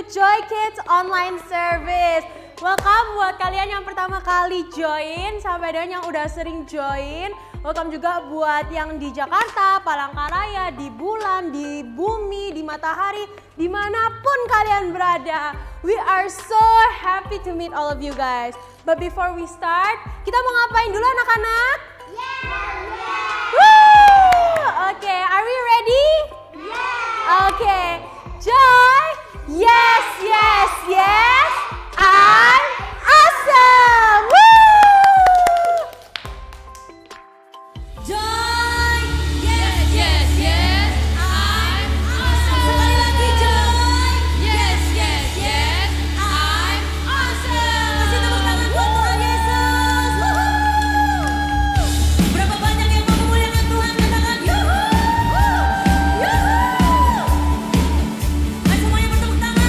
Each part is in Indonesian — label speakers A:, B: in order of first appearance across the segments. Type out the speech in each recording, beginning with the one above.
A: Joy Kids Online Service. Welcome buat kalian yang pertama kali join, sampai dengan yang udah sering join. Welcome juga buat yang di Jakarta, Palangkaraya, di bulan, di bumi, di matahari, dimanapun kalian berada. We are so happy to meet all of you guys. But before we start, kita mau ngapain dulu anak-anak? Okay, are we ready? Okay, Joy, yes, yes, yes, I'm awesome! Woo!
B: Joy, yes, yes, yes, I'm awesome. Sekali lagi Joy, yes, yes, yes, I'm awesome. Kasih tepuk tangan buat Tuhan Yesus. Woohoo! Berapa banyak yang mau memuliakan Tuhan? Katakan yuhu, yuhu. Ayo semuanya bertepuk tangan.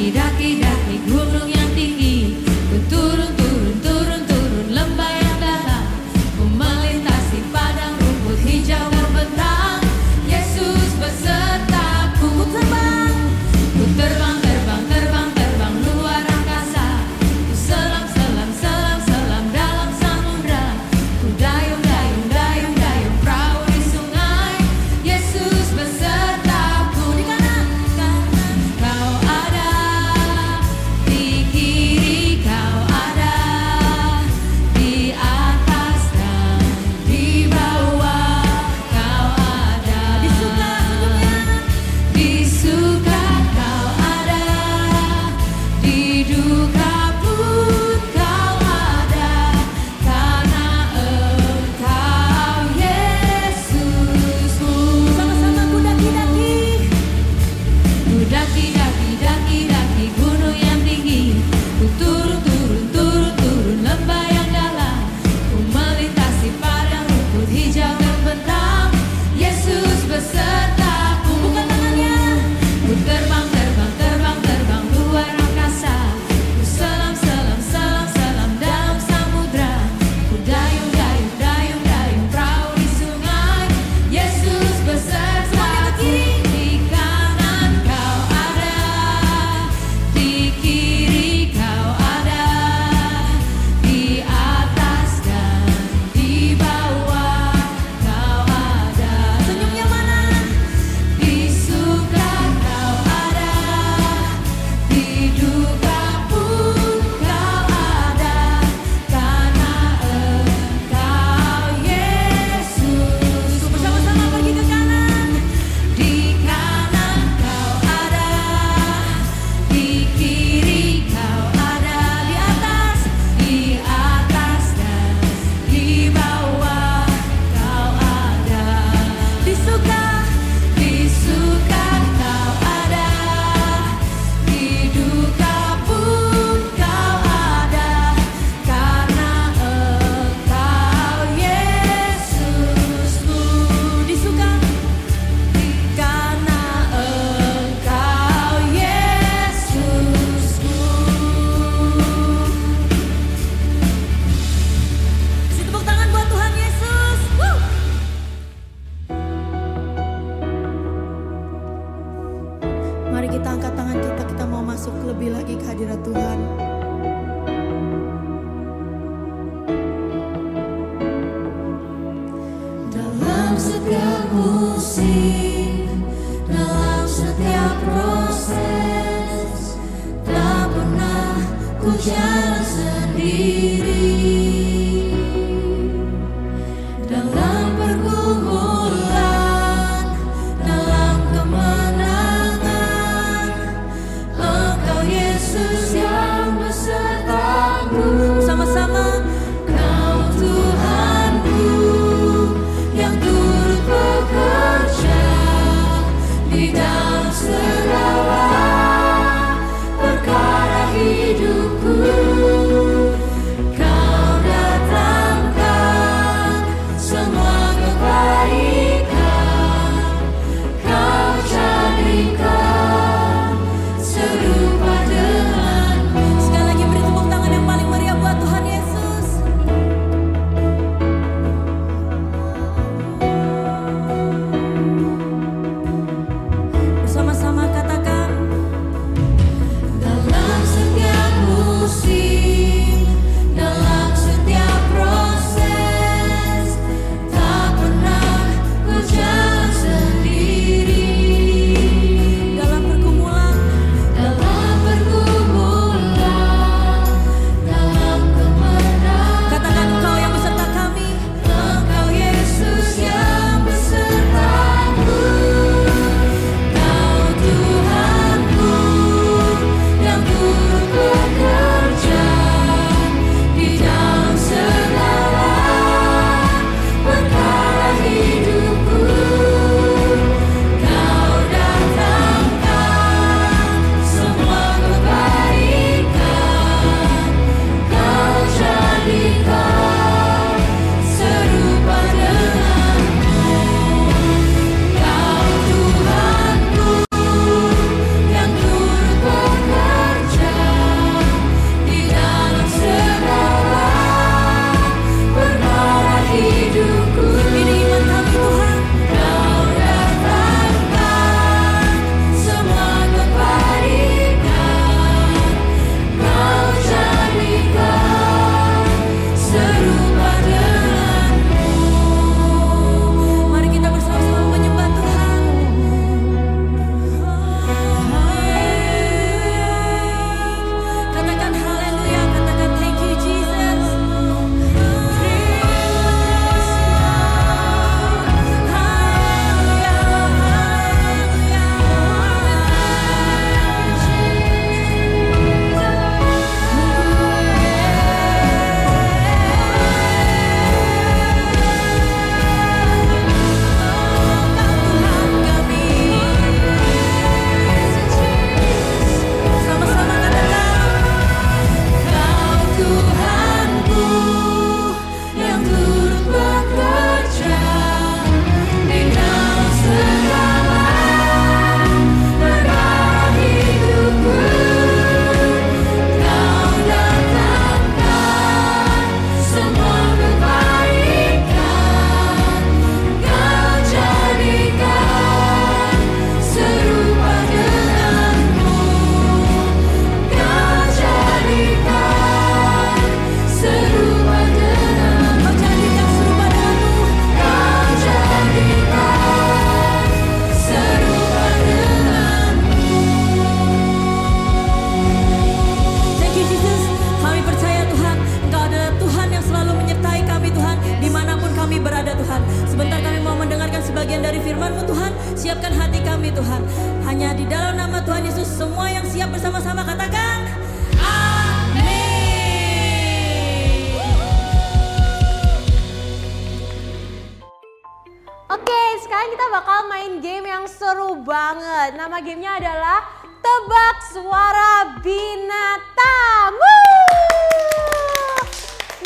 B: Daki gunung yang tinggi, ku turun lembah yang dalam, ku melintasi padang rumput hijau membentang. Yesus besertaku, ku terbang luar angkasa, ku selam dalam samudra, ku dayung perahu di sungai. Yesus besertaku, di kanan kau ada, di kiri kau ada, di atas dan di bawah kau ada. Di suka senyumnya, di suka kau ada, di duka pun kau ada, karena Engkau Yesusku. Sama-sama ku daki gunung yang tinggi, ku turun lembah yang dalam, ku melintasi padang rumput hijau membentang. Yesus besertaku, buka tangannya, ku terbang luar angkasa, ku selam dalam samudra, ku dayung perahu di sungai. Yesus besertaku, di kanan kau ada, di kiri kau ada, di atas dan di bawah kau ada. Senyumnya mana? Di suka kau ada, di duka pun kau ada, karena Engkau Yesus. Bersama-sama pergi ke kanan. Di kanan kau ada, di kiri kau ada, di atas dan di bawah kau ada. Di suka kau ada, di duka pun kau ada, karena Engkau Yesusku. Di suka, karena Engkau Yesusku. Kasih tepuk tangan buat Tuhan Yesus. Woo! Mari kita angkat tangan kita mau masuk lebih lagi ke hadirat Tuhan. Dalam setiap musim, dalam setiap proses, tak pernah ku jalan sendiri. Dalam pergumulan, dalam kemenangan, Engkau Yesus yang besertaku. Sama-sama, Kau Tuhanku yang turut bekerja di dalam segala perkara hidupku. siapkan hati kami Tuhan. Hanya di dalam nama Tuhan Yesus semua yang siap bersama-sama katakan amin.
A: Oke, sekarang kita bakal main game yang seru banget. Nama gamenya adalah Tebak Suara Binatang.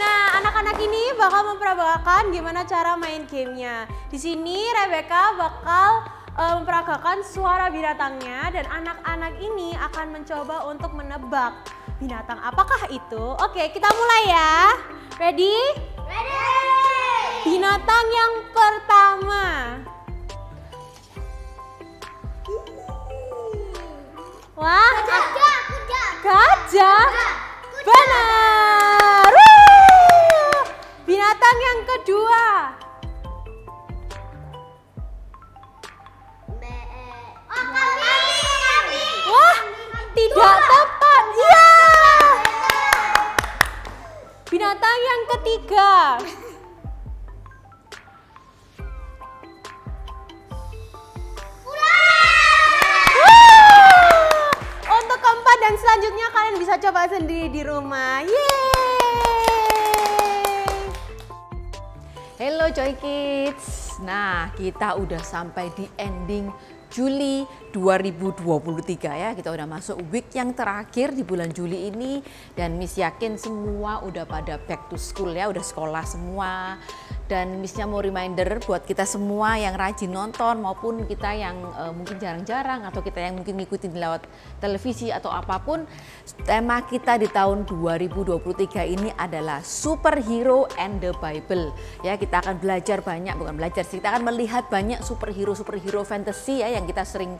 A: Nah, anak-anak ini bakal memperagakan gimana cara main gamenya. Di sini Rebecca bakal memperagakan suara binatangnya dan anak-anak ini akan mencoba untuk menebak binatang apakah itu. Oke, kita mulai ya. Ready? Ready! Binatang yang pertama. Wah, gajah. Benar. Binatang yang kedua. Wah, tidak tepat. Ya. Binatang yang ketiga. Untuk keempat dan selanjutnya kalian bisa coba sendiri di rumah. Yeay!
C: Hello Joy Kids. Nah, kita udah sampai di ending Juli 2023 ya. Kita udah masuk week yang terakhir di bulan Juli ini dan Miss yakin semua udah pada back to school ya, udah sekolah semua. Dan Missnya mau reminder buat kita semua yang rajin nonton maupun kita yang mungkin jarang-jarang atau kita yang mungkin ngikutin lewat televisi atau apapun, tema kita di tahun 2023 ini adalah Superhero and the Bible. Ya, kita akan belajar banyak, bukan belajar sih, kita akan melihat banyak superhero fantasy ya yang kita sering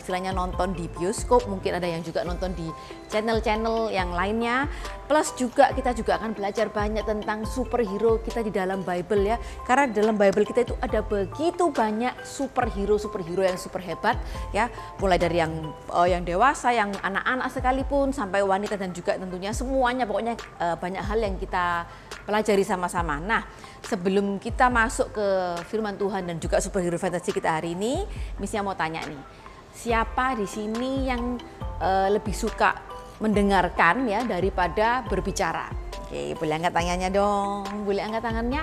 C: istilahnya nonton di bioskop, mungkin ada yang juga nonton di channel-channel yang lainnya. Plus juga kita juga akan belajar banyak tentang superhero kita di dalam Bible ya. Karena di dalam Bible kita itu ada begitu banyak superhero yang super hebat ya. Mulai dari yang dewasa, yang anak-anak sekalipun sampai wanita dan juga tentunya semuanya, pokoknya banyak hal yang kita pelajari sama-sama. Nah, sebelum kita masuk ke firman Tuhan dan juga superhero fantasy kita hari ini, Missnya mau tanya nih, siapa di sini yang lebih suka mendengarkan ya daripada berbicara? Oke, boleh angkat tangannya dong, boleh angkat tangannya.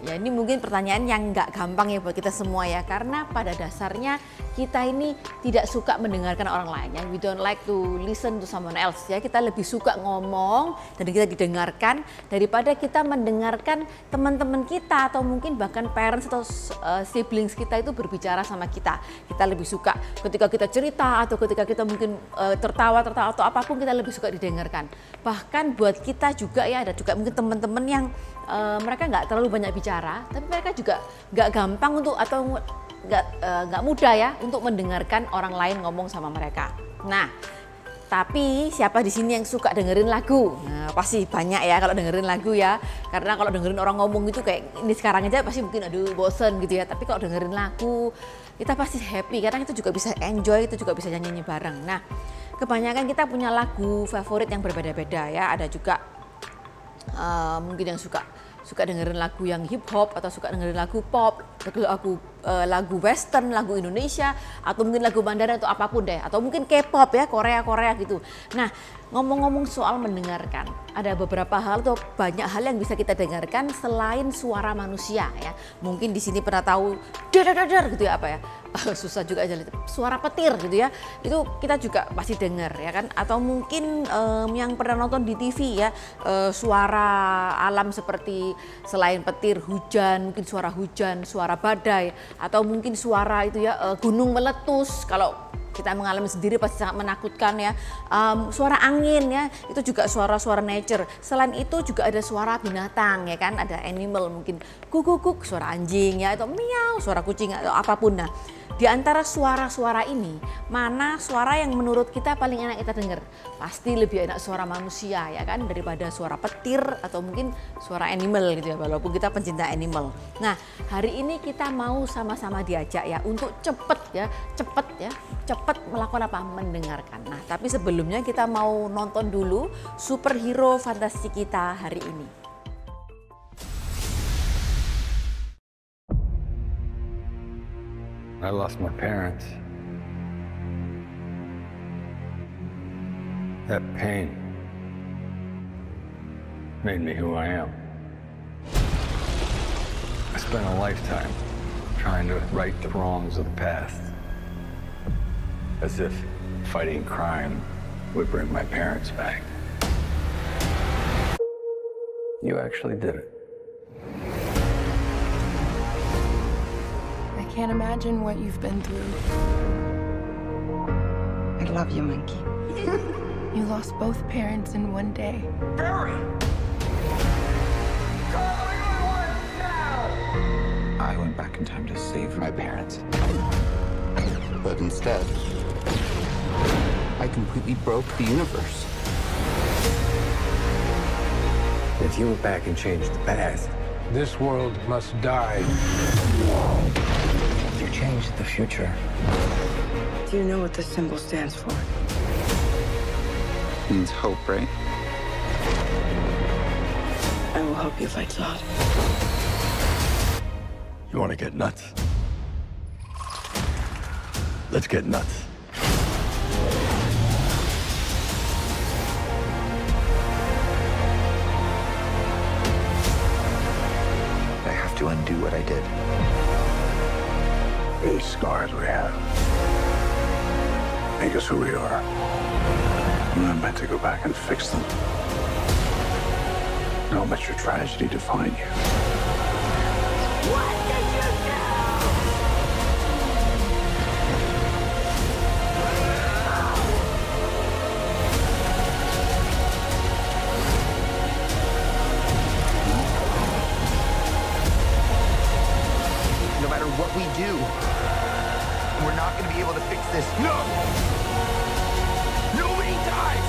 C: Ya, ini mungkin pertanyaan yang nggak gampang ya buat kita semua ya, karena pada dasarnya kita ini tidak suka mendengarkan orang lain ya. We don't like to listen to someone else ya. Kita lebih suka ngomong dan kita didengarkan daripada kita mendengarkan teman-teman kita atau mungkin bahkan parents atau siblings kita itu berbicara sama kita. Kita lebih suka ketika kita cerita atau ketika kita mungkin tertawa atau apapun, kita lebih suka didengarkan. Bahkan buat kita juga ya, ada juga mungkin teman-teman yang mereka nggak terlalu banyak bicara, tapi mereka juga nggak gampang untuk atau nggak mudah ya untuk mendengarkan orang lain ngomong sama mereka. Nah, tapi siapa di sini yang suka dengerin lagu? Nah, pasti banyak ya kalau dengerin lagu ya, karena kalau dengerin orang ngomong itu kayak ini sekarang aja pasti mungkin aduh bosen gitu ya. Tapi kalau dengerin lagu kita pasti happy karena itu juga bisa enjoy, itu juga bisa nyanyi bareng. Nah, kebanyakan kita punya lagu favorit yang berbeda-beda ya. Ada juga mungkin yang suka dengerin lagu yang hip hop atau suka dengerin lagu pop, lagu western, lagu Indonesia atau mungkin lagu Mandarin atau apapun deh, atau mungkin K-pop ya, Korea gitu. Nah, ngomong-ngomong soal mendengarkan, ada beberapa hal atau banyak hal yang bisa kita dengarkan selain suara manusia ya. Mungkin di sini pernah tahu dar gitu ya, apa ya? Susah juga aja, suara petir gitu ya, itu kita juga pasti dengar ya kan, atau mungkin yang pernah nonton di TV ya, suara alam seperti selain petir, hujan, mungkin suara hujan, suara badai, atau mungkin suara itu ya gunung meletus. Kalau kita mengalami sendiri pasti sangat menakutkan ya. Suara angin ya, itu juga suara-suara nature. Selain itu juga ada suara binatang ya kan, ada animal, mungkin kuk, suara anjing ya, atau miau, suara kucing atau apapun. Nah, di antara suara-suara ini, mana suara yang menurut kita paling enak kita dengar? Pasti lebih enak suara manusia ya kan, daripada suara petir atau mungkin suara animal gitu ya, walaupun kita pencinta animal. Nah, hari ini kita mau sama-sama diajak ya untuk cepet melakukan apa? Mendengarkan. Nah, tapi sebelumnya kita mau nonton dulu superhero fantasi kita hari ini.
D: I lost my parents. That pain made me who I am. I spent a lifetime trying to right the wrongs of the past. As if fighting crime would bring my parents back. You actually did it.
E: I can't imagine what you've been through.
F: I love you, Monkey.
E: You lost both parents in one day.
D: Barry!
G: I went back in time to save my parents. But instead, I completely broke the universe.
D: If you went back and changed the past, this world must die. If you changed the future,
F: Do you know what this symbol stands for?
G: Means hope, right?
F: I will help you fight Zod.
D: you want to get nuts? Let's get nuts.
G: I have to undo what I did.
D: These scars we have make us who we are. We're not meant to go back and fix them. Don't let your tragedy define you.
G: No matter what we do, we're not going to be able to fix this.
D: No! Nobody dies!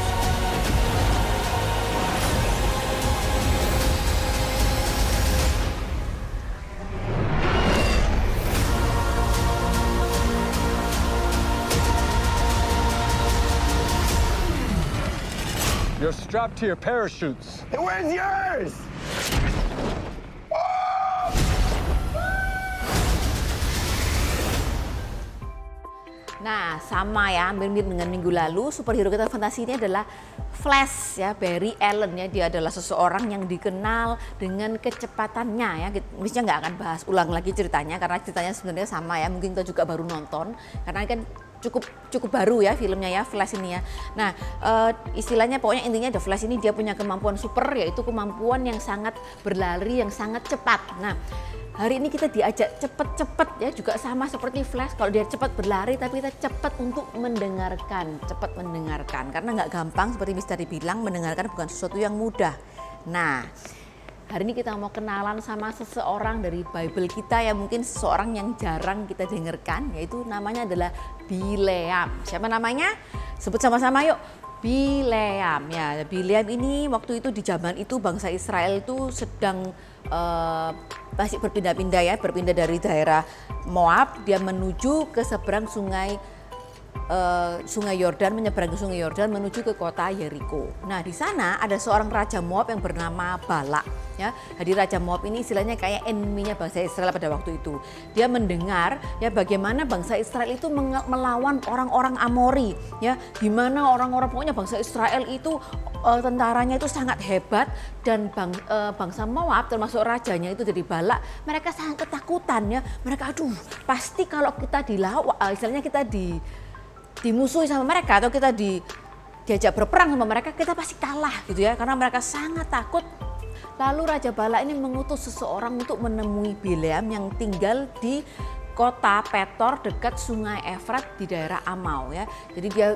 D: You're strapped to your parachutes. Where's yours?
C: Nah, sama ya, mirip dengan minggu lalu, superhero kita fantasi ini adalah Flash ya, Barry Allen ya. Dia adalah seseorang yang dikenal dengan kecepatannya ya. Mestinya nggak akan bahas ulang lagi ceritanya karena ceritanya sebenarnya sama ya. Mungkin kita juga baru nonton karena kan cukup baru ya filmnya ya, Flash ini ya. Nah, istilahnya pokoknya intinya The Flash ini dia punya kemampuan super, yaitu kemampuan yang sangat berlari, yang sangat cepat. Nah, hari ini kita diajak cepet-cepet ya, juga sama seperti Flash. Kalau dia cepat berlari, tapi kita cepat untuk mendengarkan, cepat mendengarkan. Karena nggak gampang, seperti Miss tadi bilang, mendengarkan bukan sesuatu yang mudah. Nah, hari ini kita mau kenalan sama seseorang dari Bible kita yang mungkin seseorang yang jarang kita dengarkan, yaitu namanya adalah Bileam. Siapa namanya? Sebut sama-sama yuk. Bileam ya. Bileam ini waktu itu di zaman itu bangsa Israel itu sedang masih berpindah-pindah ya, berpindah dari daerah Moab, dia menuju ke seberang sungai Yordan, menyeberang ke sungai Yordan menuju ke kota Yeriko. Nah, di sana ada seorang raja Moab yang bernama Balak ya. Jadi raja Moab ini istilahnya kayak enemy-nya bangsa Israel pada waktu itu. Dia mendengar ya bagaimana bangsa Israel itu melawan orang-orang Amori ya. Gimana orang-orang pokoknya bangsa Israel itu tentaranya itu sangat hebat dan bangsa Moab termasuk rajanya itu dari Balak, mereka sangat ketakutan ya. Mereka aduh, pasti kalau kita dilawan, istilahnya kita dimusuhi sama mereka atau kita diajak berperang sama mereka, kita pasti kalah gitu ya, karena mereka sangat takut. Lalu Raja Balak ini mengutus seseorang untuk menemui Bileam yang tinggal di kota Petor dekat sungai Efrat di daerah Amau ya. Jadi dia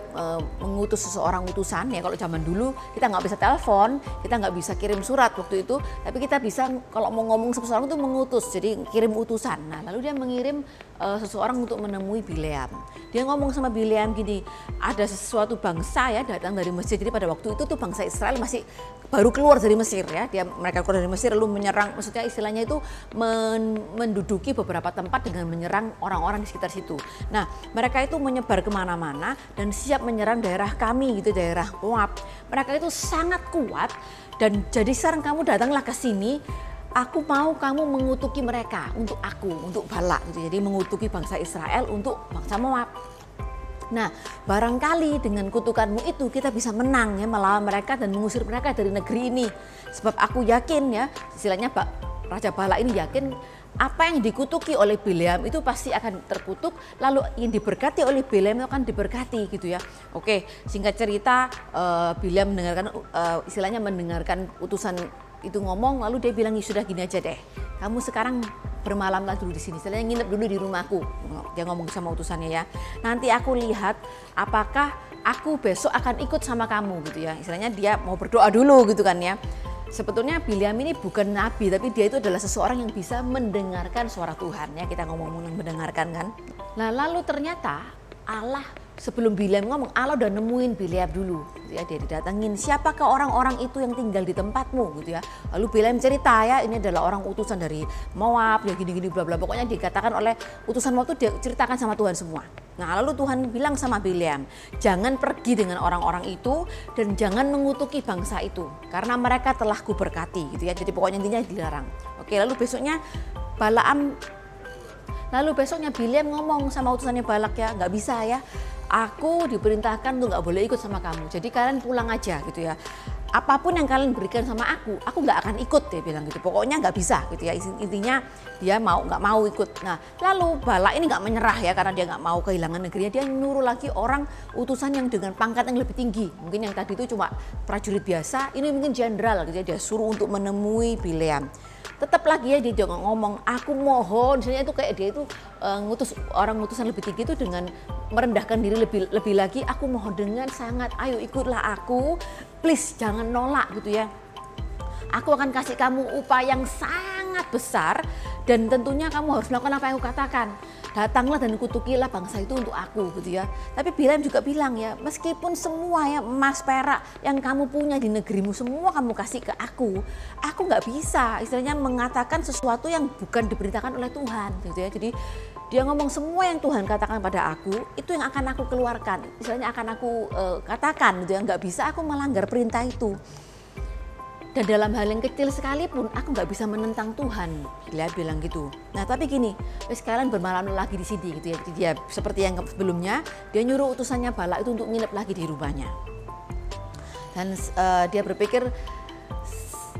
C: mengutus seseorang utusan ya. Kalau zaman dulu kita nggak bisa telepon, kita nggak bisa kirim surat waktu itu, tapi kita bisa kalau mau ngomong seseorang itu mengutus, jadi kirim utusan. Nah, lalu dia mengirim seseorang untuk menemui Bileam. Dia ngomong sama Bileam gini, ada sesuatu bangsa ya datang dari Mesir. Jadi pada waktu itu tuh bangsa Israel masih baru keluar dari Mesir ya. Mereka keluar dari Mesir lalu menyerang, maksudnya istilahnya itu menduduki beberapa tempat dengan menyerang orang-orang di sekitar situ. Nah, mereka itu menyebar kemana-mana dan siap menyerang daerah kami gitu, daerah Moab. Mereka itu sangat kuat dan jadi sekarang kamu datanglah ke sini. aku mau kamu mengutuki mereka untuk aku, untuk Balak gitu. Jadi mengutuki bangsa Israel untuk bangsa Moab. Nah, barangkali dengan kutukanmu itu kita bisa menang ya, melawan mereka dan mengusir mereka dari negeri ini. Sebab aku yakin ya, istilahnya Raja Balak ini yakin apa yang dikutuki oleh Bileam itu pasti akan terkutuk, lalu yang diberkati oleh Bileam itu akan diberkati gitu ya. Oke, singkat cerita Bileam mendengarkan istilahnya mendengarkan utusan itu ngomong, lalu dia bilang, sudah gini aja deh, kamu sekarang bermalamlah dulu di sini, istilahnya nginep dulu di rumahku. Dia ngomong sama utusannya ya, nanti aku lihat apakah aku besok akan ikut sama kamu gitu ya. Istilahnya dia mau berdoa dulu gitu kan ya. Sebetulnya Bileam ini bukan nabi, tapi dia itu adalah seseorang yang bisa mendengarkan suara Tuhan ya. Kita ngomong mendengarkan kan. Nah, lalu ternyata Allah sebelum Bileam ngomong, Allah udah nemuin Bileam dulu gitu ya. Dia didatengin, siapakah orang-orang itu yang tinggal di tempatmu gitu ya. Lalu Bileam cerita ya, ini adalah orang utusan dari Moab ya, gini-gini bla bla. Pokoknya dikatakan oleh utusan Moab itu dia ceritakan sama Tuhan semua. Nah, lalu Tuhan bilang sama Bileam, jangan pergi dengan orang-orang itu dan jangan mengutuki bangsa itu karena mereka telah kuberkati gitu ya. Jadi pokoknya intinya dilarang. Oke, lalu besoknya Bileam ngomong sama utusannya Balak ya, nggak bisa ya, aku diperintahkan untuk nggak boleh ikut sama kamu, jadi kalian pulang aja gitu ya. Apapun yang kalian berikan sama aku nggak akan ikut, dia bilang gitu. Pokoknya nggak bisa gitu ya. Intinya dia nggak mau ikut. Nah, lalu Balak ini nggak menyerah ya, karena dia nggak mau kehilangan negerinya. Dia nyuruh lagi orang utusan yang dengan pangkat yang lebih tinggi. Mungkin yang tadi itu cuma prajurit biasa, ini mungkin jenderal gitu ya. Dia suruh untuk menemui Bileam. Tetap lagi ya dia ngomong, aku mohon, misalnya itu kayak dia itu ngutus orang utusan lebih tinggi itu dengan merendahkan diri lebih lagi, aku mohon dengan sangat, ayo ikutlah aku, please jangan nolak gitu ya. Aku akan kasih kamu upah yang sangat besar dan tentunya kamu harus melakukan apa yang aku katakan. Datanglah dan kutukilah bangsa itu untuk aku gitu ya. Tapi Bileam juga bilang ya, meskipun semua ya emas perak yang kamu punya di negerimu semua kamu kasih ke aku nggak bisa istilahnya mengatakan sesuatu yang bukan diberitakan oleh Tuhan gitu ya. Jadi dia ngomong semua yang Tuhan katakan pada aku itu yang akan aku keluarkan, istilahnya akan aku katakan gitu ya. Nggak bisa aku melanggar perintah itu. Dan dalam hal yang kecil sekalipun aku nggak bisa menentang Tuhan, dia bilang gitu. Nah tapi gini, sekarang bermalam lagi di sini gitu ya. Jadi dia seperti yang sebelumnya, dia nyuruh utusannya Balak itu untuk nginep lagi di rumahnya. Dan dia berpikir,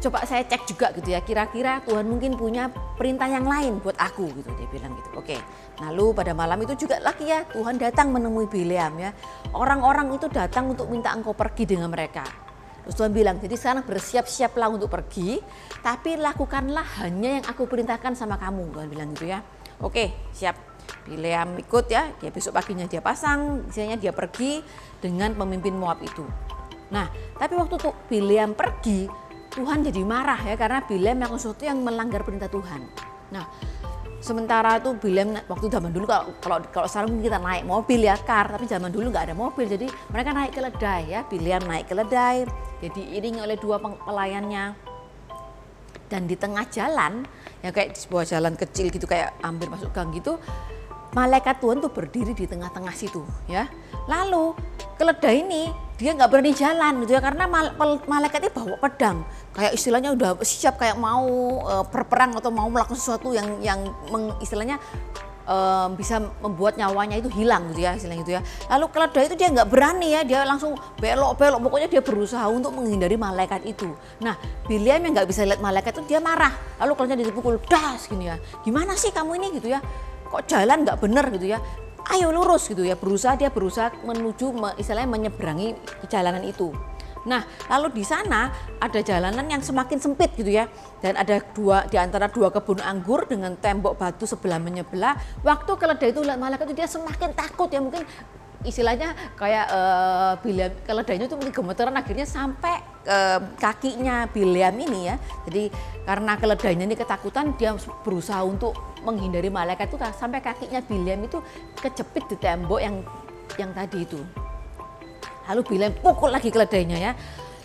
C: coba saya cek juga gitu ya, kira-kira Tuhan mungkin punya perintah yang lain buat aku gitu, dia bilang gitu. Oke, lalu pada malam itu juga lagi ya Tuhan datang menemui Bileam ya. Orang-orang itu datang untuk minta engkau pergi dengan mereka. Terus Tuhan bilang, jadi sekarang bersiap-siaplah untuk pergi, tapi lakukanlah hanya yang aku perintahkan sama kamu. Tuhan bilang gitu ya. Oke, siap. Bileam ikut ya, dia besok paginya dia pasang, misalnya dia pergi dengan pemimpin Moab itu. Nah, tapi waktu tuh Bileam pergi, Tuhan jadi marah ya, karena Bileam melakukan sesuatu yang melanggar perintah Tuhan. Nah, sementara itu Bileam waktu zaman dulu kalau sekarang kita naik mobil ya, car, tapi zaman dulu nggak ada mobil, jadi mereka naik keledai ya. Bileam naik keledai, jadi diiringi oleh dua pelayannya. Dan di tengah jalan, ya kayak di sebuah jalan kecil gitu, kayak hampir masuk gang gitu, malaikat Tuhan tuh berdiri di tengah-tengah situ ya. Lalu keledai ini dia nggak berani jalan gitu ya, karena malaikatnya bawa pedang, kayak istilahnya udah siap kayak mau berperang atau mau melakukan sesuatu yang istilahnya bisa membuat nyawanya itu hilang gitu ya, istilahnya gitu ya. Lalu keledai itu dia nggak berani ya, dia langsung belok-belok, pokoknya dia berusaha untuk menghindari malaikat itu. Nah, Bileam yang nggak bisa lihat malaikat itu dia marah, lalu keledai dipukul das gini ya, gimana sih kamu ini gitu ya, kok jalan nggak bener gitu ya, ayo lurus gitu ya. Dia berusaha menuju istilahnya menyeberangi jalanan itu. Nah, lalu di sana ada jalanan yang semakin sempit gitu ya, dan ada di antara dua kebun anggur dengan tembok batu sebelah menyebelah. Waktu keledai itu lihat malaikat itu dia semakin takut ya, mungkin istilahnya kayak keledainya itu mungkin gemeteran, akhirnya sampai kakinya Bileam ini ya. Jadi karena keledainya ini ketakutan, dia berusaha untuk menghindari malaikat itu sampai kakinya Bileam itu kejepit di tembok yang tadi itu. Lalu Bileam pukul lagi keledainya ya.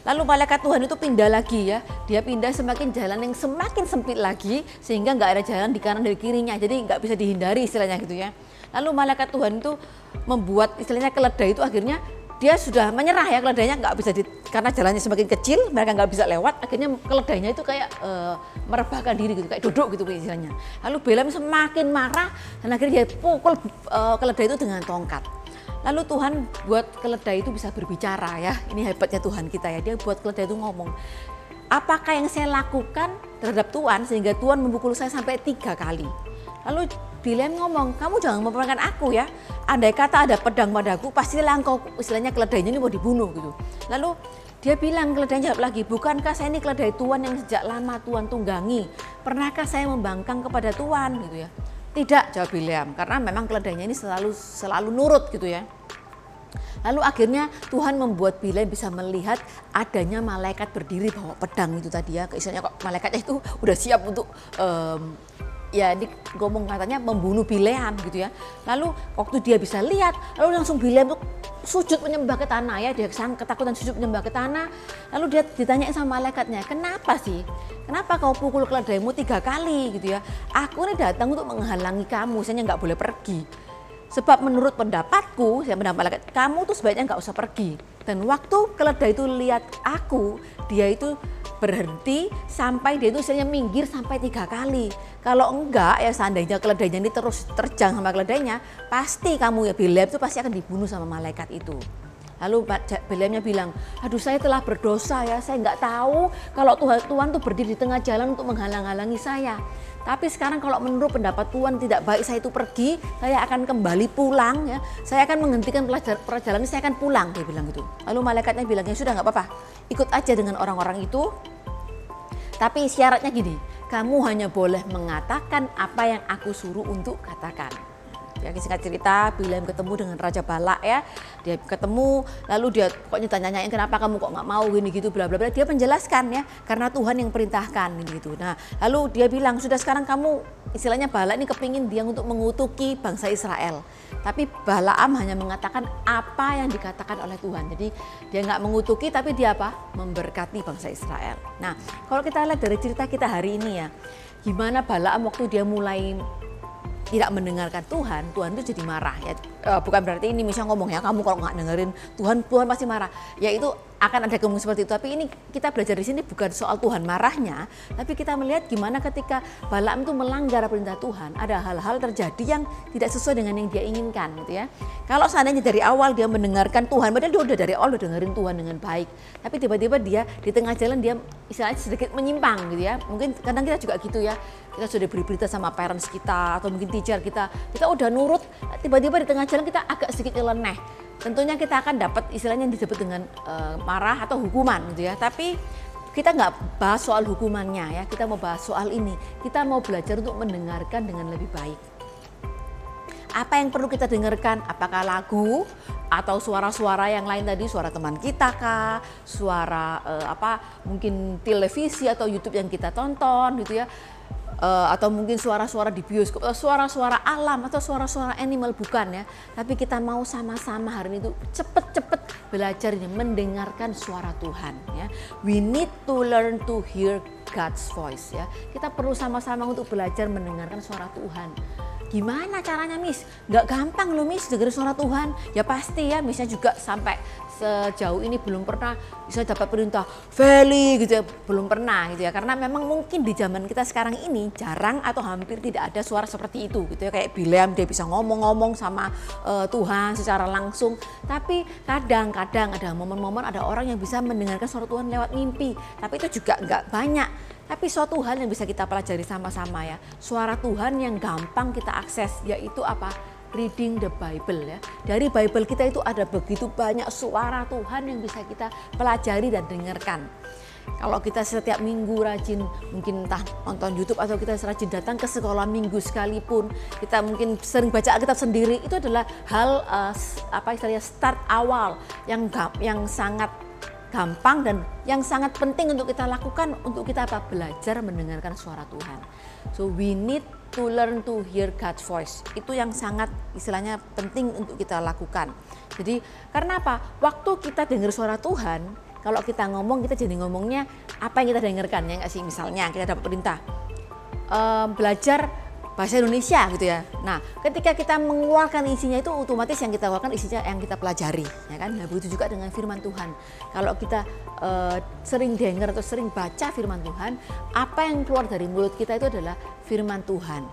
C: Lalu malaikat Tuhan itu pindah lagi ya. Dia pindah semakin jalan yang semakin sempit lagi, sehingga nggak ada jalan di kanan dan kirinya. Jadi nggak bisa dihindari istilahnya gitu ya. Lalu malaikat Tuhan itu membuat istilahnya keledai itu akhirnya dia sudah menyerah ya, keledainya nggak bisa karena jalannya semakin kecil, mereka nggak bisa lewat, akhirnya keledainya itu kayak merebahkan diri gitu, kayak duduk gitu istilahnya. Lalu Balaam semakin marah dan akhirnya dia pukul keledai itu dengan tongkat. Lalu Tuhan buat keledai itu bisa berbicara ya, ini hebatnya Tuhan kita ya, dia buat keledai itu ngomong, apakah yang saya lakukan terhadap Tuhan sehingga Tuhan memukul saya sampai 3 kali. Lalu Balaam ngomong, kamu jangan mempermainkan aku ya, andai kata ada pedang padaku pastilah engkau, istilahnya keledainya ini mau dibunuh gitu. Lalu dia bilang, keledainya jawab lagi, bukankah saya ini keledai Tuhan yang sejak lama Tuhan tunggangi, pernahkah saya membangkang kepada Tuhan gitu ya. Tidak, jawab Balaam, karena memang keledainya ini selalu nurut gitu ya. Lalu akhirnya Tuhan membuat Balaam bisa melihat adanya malaikat berdiri bawa pedang itu tadi ya. Istilahnya kok malaikatnya itu udah siap untuk ya ini ngomong katanya membunuh Balaam gitu ya. Lalu waktu dia bisa lihat, lalu langsung Balaam tuh sujud menyembah ke tanah ya, dia ketakutan sujud menyembah ke tanah. Lalu dia ditanya sama malaikatnya, kenapa sih? Kenapa kau pukul keledaimu 3 kali gitu ya? Aku ini datang untuk menghalangi kamu, saya nggak boleh pergi. Sebab menurut pendapatku, saya pendapat malaikat, kamu tuh sebaiknya nggak usah pergi. Dan waktu keledai itu lihat aku, dia itu berhenti sampai dia itu istilahnya minggir sampai 3 kali. Kalau enggak ya seandainya keledainya ini terus terjang sama keledainya, pasti kamu ya Balaam itu pasti akan dibunuh sama malaikat itu. Lalu Balaamnya bilang, aduh saya telah berdosa ya, saya nggak tahu kalau Tuhan tuh berdiri di tengah jalan untuk menghalang-halangi saya. Tapi sekarang kalau menurut pendapat Tuhan tidak baik saya itu pergi, saya akan kembali pulang ya. Saya akan menghentikan perjalanan, saya akan pulang, dia bilang gitu. Lalu malaikatnya bilang, ya sudah nggak apa-apa, ikut aja dengan orang-orang itu. Tapi syaratnya gini, kamu hanya boleh mengatakan apa yang aku suruh untuk katakan. Ya, singkat cerita, Balaam ketemu dengan Raja Balak ya, dia ketemu lalu dia pokoknya tanya-tanyain kenapa kamu kok nggak mau gini gitu bla bla bla, dia menjelaskan ya karena Tuhan yang perintahkan gitu. Nah lalu dia bilang sudah sekarang kamu istilahnya Balak ini kepingin dia untuk mengutuki bangsa Israel, tapi Balaam hanya mengatakan apa yang dikatakan oleh Tuhan, jadi dia nggak mengutuki tapi dia apa? Memberkati bangsa Israel. Nah kalau kita lihat dari cerita kita hari ini ya, gimana Balaam waktu dia mulai tidak mendengarkan Tuhan, Tuhan itu jadi marah ya. Bukan berarti ini misalnya ngomong ya kamu kalau nggak dengerin Tuhan pasti marah. Ya itu akan ada kemungkinan seperti itu. Tapi ini kita belajar di sini bukan soal Tuhan marahnya, tapi kita melihat gimana ketika Balaam itu melanggar perintah Tuhan, ada hal-hal terjadi yang tidak sesuai dengan yang dia inginkan gitu ya. Kalau seandainya dari awal dia mendengarkan Tuhan, padahal dia udah dari awal udah dengerin Tuhan dengan baik, tapi tiba-tiba dia di tengah jalan dia istilahnya sedikit menyimpang gitu ya. Mungkin kadang kita juga gitu ya. Kita sudah beri berita sama parents kita atau mungkin teacher kita udah nurut, tiba-tiba di tengah jalan kita agak sedikit nyeleneh. Tentunya kita akan dapat istilahnya yang disebut dengan marah atau hukuman gitu ya. Tapi kita nggak bahas soal hukumannya ya, kita mau bahas soal ini. Kita mau belajar untuk mendengarkan dengan lebih baik. Apa yang perlu kita dengarkan? Apakah lagu atau suara-suara yang lain tadi, suara teman kita kah, suara mungkin televisi atau YouTube yang kita tonton gitu ya. Atau mungkin suara-suara di bioskop, atau suara-suara alam, atau suara-suara animal, bukan ya. Tapi kita mau sama-sama hari ini tuh cepet-cepet belajar ini, mendengarkan suara Tuhan ya. We need to learn to hear God's voice ya. Kita perlu sama-sama untuk belajar mendengarkan suara Tuhan. Gimana caranya Miss? Nggak gampang loh Miss dengar suara Tuhan. Ya pasti ya, Missnya juga sampai sejauh ini belum pernah bisa dapat perintah Feli gitu ya, belum pernah gitu ya, karena memang mungkin di zaman kita sekarang ini jarang atau hampir tidak ada suara seperti itu gitu ya, kayak Balaam dia bisa ngomong-ngomong sama Tuhan secara langsung, tapi kadang-kadang ada momen-momen ada orang yang bisa mendengarkan suara Tuhan lewat mimpi, tapi itu juga nggak banyak. Tapi suatu hal yang bisa kita pelajari sama-sama ya, suara Tuhan yang gampang kita akses yaitu apa? Reading the Bible ya. Dari Bible kita itu ada begitu banyak suara Tuhan yang bisa kita pelajari dan dengarkan. Kalau kita setiap minggu rajin mungkin entah nonton YouTube atau kita rajin datang ke sekolah minggu sekalipun, kita mungkin sering baca Alkitab sendiri, itu adalah hal istilahnya start awal yang sangat gampang dan yang sangat penting untuk kita lakukan untuk kita belajar mendengarkan suara Tuhan. So we need to learn to hear God's voice. Itu yang sangat istilahnya penting untuk kita lakukan. Jadi karena apa? Waktu kita dengar suara Tuhan, kalau kita ngomong kita jadi ngomongnya apa yang kita dengarkan ya nggak sih? Misalnya kita dapat perintah belajar bahasa Indonesia gitu ya. Nah, ketika kita mengeluarkan isinya itu otomatis yang kita keluarkan isinya yang kita pelajari, ya kan? Nah, begitu juga dengan firman Tuhan. Kalau kita sering dengar atau sering baca firman Tuhan, apa yang keluar dari mulut kita itu adalah firman Tuhan.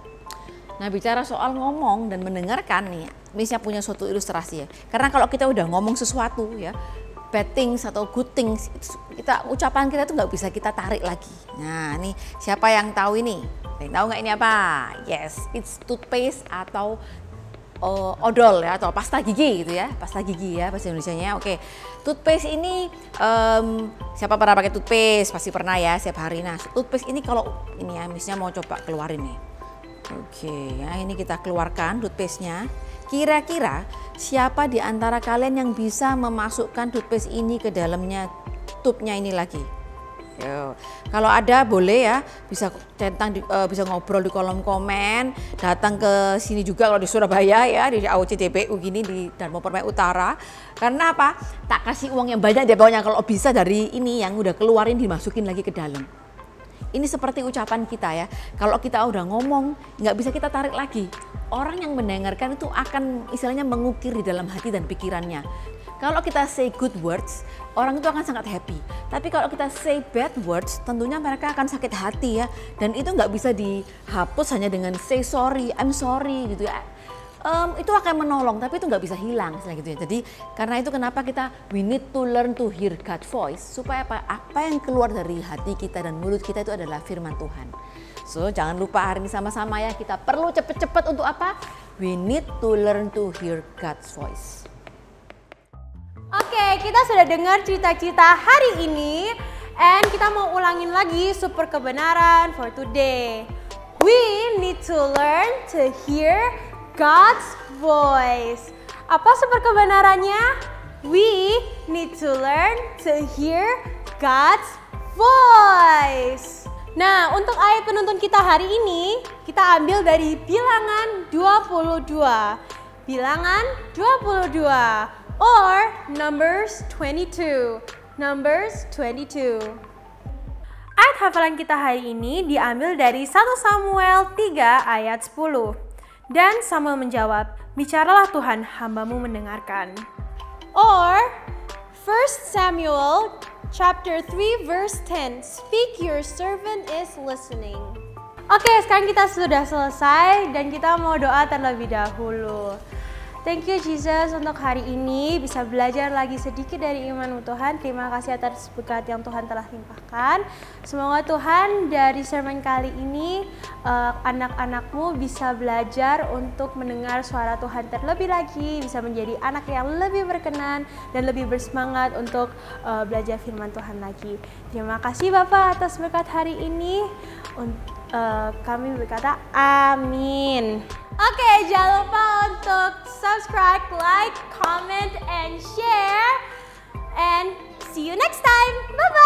C: Nah, bicara soal ngomong dan mendengarkan nih, misalnya punya suatu ilustrasi ya. Karena kalau kita udah ngomong sesuatu ya, bad things atau good things, ucapan kita itu nggak bisa kita tarik lagi. Nah, nih siapa yang tahu ini? Yang tahu nggak ini apa? Yes, it's toothpaste atau odol ya, atau pasta gigi gitu ya, pasta gigi ya bahasa Indonesianya. Oke, toothpaste ini siapa pernah pakai toothpaste? Pasti pernah ya, setiap hari. Nah, toothpaste ini kalau ini ya, misalnya mau coba keluarin nih. Oke, ya ini kita keluarkan toothpaste-nya. Kira-kira siapa di antara kalian yang bisa memasukkan toothpaste ini ke dalamnya tube-nya ini lagi? Yo. Kalau ada boleh ya, bisa centang bisa ngobrol di kolom komen, datang ke sini juga kalau di Surabaya ya, di AOCDPU gini di Darmo Permai Utara. Karena apa? Tak kasih uang yang banyak deh pokoknya kalau bisa dari ini yang udah keluarin dimasukin lagi ke dalam. Ini seperti ucapan kita ya, kalau kita udah ngomong nggak bisa kita tarik lagi. Orang yang mendengarkan itu akan istilahnya mengukir di dalam hati dan pikirannya. Kalau kita say good words, orang itu akan sangat happy. Tapi kalau kita say bad words, tentunya mereka akan sakit hati ya. Dan itu nggak bisa dihapus hanya dengan say sorry, I'm sorry gitu ya. Itu akan menolong, tapi itu nggak bisa hilang gitu ya. Jadi karena itu kenapa we need to learn to hear God's voice, supaya apa yang keluar dari hati kita dan mulut kita itu adalah firman Tuhan. So jangan lupa hari ini sama-sama ya, kita perlu cepet-cepet untuk apa? We need to learn to hear God's voice.
A: Oke, kita sudah dengar cerita-cerita hari ini, and kita mau ulangin lagi super kebenaran for today. We need to learn to hear God's voice. Apa super kebenarannya? We need to learn to hear God's voice. Nah, untuk ayat penuntun kita hari ini, kita ambil dari Bilangan 22. Bilangan 22 or Numbers 22. Numbers 22. Ayat hafalan kita hari ini diambil dari 1 Samuel 3 ayat 10. Dan Samuel menjawab, "Bicaralah Tuhan, hamba-Mu mendengarkan." Or 1 Samuel chapter 3 verse 10. Speak, your servant is listening. Oke, sekarang kita sudah selesai dan kita mau doa terlebih dahulu. Thank you Jesus untuk hari ini bisa belajar lagi sedikit dari iman-Mu Tuhan. Terima kasih atas berkat yang Tuhan telah limpahkan. Semoga Tuhan dari sermon kali ini anak-anak-Mu bisa belajar untuk mendengar suara Tuhan terlebih lagi, bisa menjadi anak yang lebih berkenan dan lebih bersemangat untuk belajar firman Tuhan lagi. Terima kasih Bapak atas berkat hari ini. Kami berkata amin. Oke, jangan lupa untuk subscribe, like, comment, and share. And see you next time. Bye-bye.